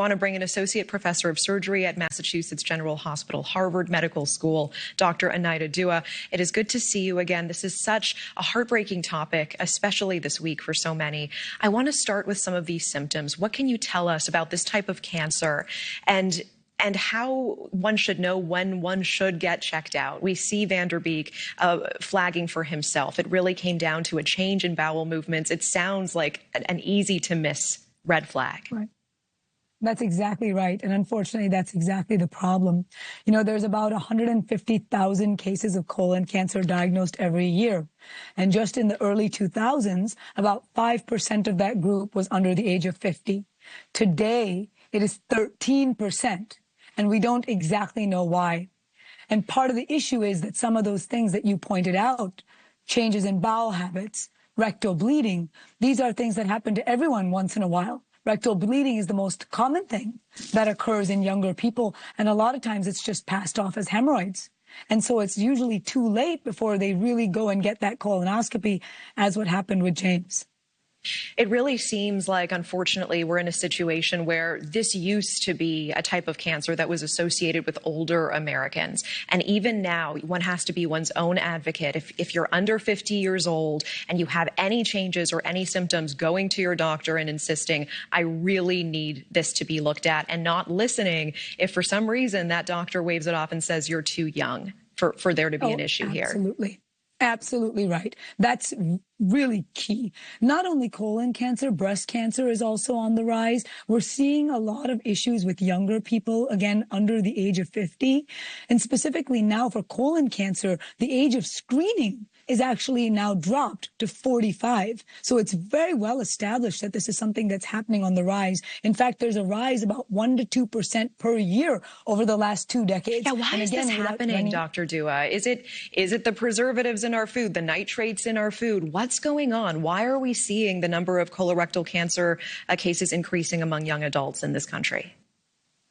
I want to bring an associate professor of surgery at Massachusetts General Hospital, Harvard Medical School, Dr. Anahita Dua. It is good to see you again. This is such a heartbreaking topic, especially this week for so many. I want to start with some of these symptoms. What can you tell us about this type of cancer and how one should know when one should get checked out? We see Vanderbeek flagging for himself. It really came down to a change in bowel movements. It sounds like an easy to miss red flag. Right. That's exactly right. And unfortunately, that's exactly the problem. You know, there's about 150,000 cases of colon cancer diagnosed every year. And just in the early 2000s, about 5% of that group was under the age of 50. Today, it is 13%. And we don't exactly know why. And part of the issue is that some of those things that you pointed out, changes in bowel habits, rectal bleeding, these are things that happen to everyone once in a while. Rectal bleeding is the most common thing that occurs in younger people, and a lot of times it's just passed off as hemorrhoids. And so it's usually too late before they really go and get that colonoscopy, as what happened with James. It really seems like, unfortunately, we're in a situation where this used to be a type of cancer that was associated with older Americans. And even now, one has to be one's own advocate. If you're under 50 years old and you have any changes or any symptoms, going to your doctor and insisting, I really need this to be looked at, and not listening if for some reason that doctor waves it off and says you're too young for there to be an issue here. Absolutely. Absolutely right. That's really key. Not only colon cancer, breast cancer is also on the rise. We're seeing a lot of issues with younger people, again, under the age of 50. And specifically now for colon cancer, the age of screening is actually now dropped to 45. So it's very well established that this is something that's happening on the rise. In fact, there's a rise about 1% to 2% per year over the last 2 decades. Yeah, why is this happening, Dr. Dua? Is it the preservatives in our food, the nitrates in our food? What's going on? Why are we seeing the number of colorectal cancer cases increasing among young adults in this country?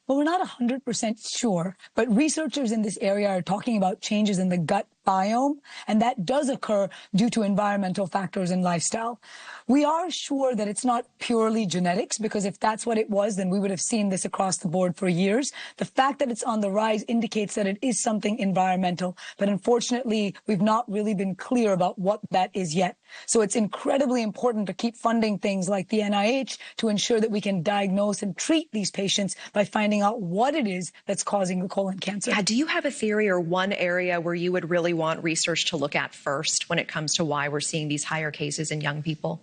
Well, we're not 100% sure, but researchers in this area are talking about changes in the gut biome, and that does occur due to environmental factors and lifestyle. We are sure that it's not purely genetics, because if that's what it was, then we would have seen this across the board for years. The fact that it's on the rise indicates that it is something environmental, but unfortunately, we've not really been clear about what that is yet. So it's incredibly important to keep funding things like the NIH to ensure that we can diagnose and treat these patients by finding out what it is that's causing the colon cancer. Yeah, do you have a theory or one area where you would really want research to look at first when it comes to why we're seeing these higher cases in young people?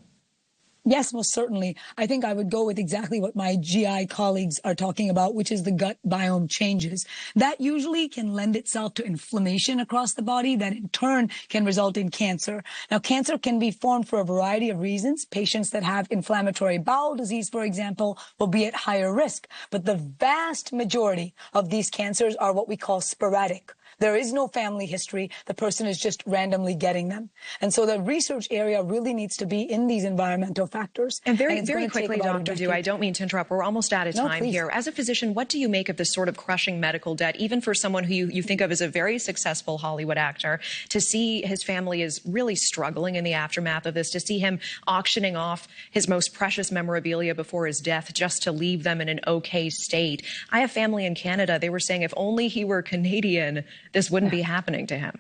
Yes, most certainly. I think I would go with exactly what my GI colleagues are talking about, which is the gut biome changes. That usually can lend itself to inflammation across the body that in turn can result in cancer. Now, cancer can be formed for a variety of reasons. Patients that have inflammatory bowel disease, for example, will be at higher risk. But the vast majority of these cancers are what we call sporadic. There is no family history. The person is just randomly getting them. And so the research area really needs to be in these environmental factors. And very quickly, Dr. Dua, I don't mean to interrupt. We're almost out of time here. As a physician, what do you make of this sort of crushing medical debt, even for someone who you think of as a very successful Hollywood actor, to see his family is really struggling in the aftermath of this, to see him auctioning off his most precious memorabilia before his death just to leave them in an okay state? I have family in Canada. They were saying if only he were Canadian, this wouldn't be happening to him.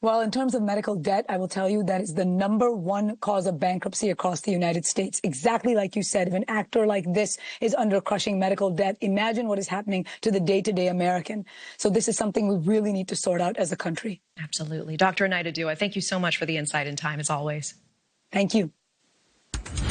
Well, in terms of medical debt, I will tell you that is the #1 cause of bankruptcy across the United States. Exactly like you said, if an actor like this is under crushing medical debt, imagine what is happening to the day-to-day American. So this is something we really need to sort out as a country. Absolutely. Dr. Anahita Dua, thank you so much for the insight and time, as always. Thank you.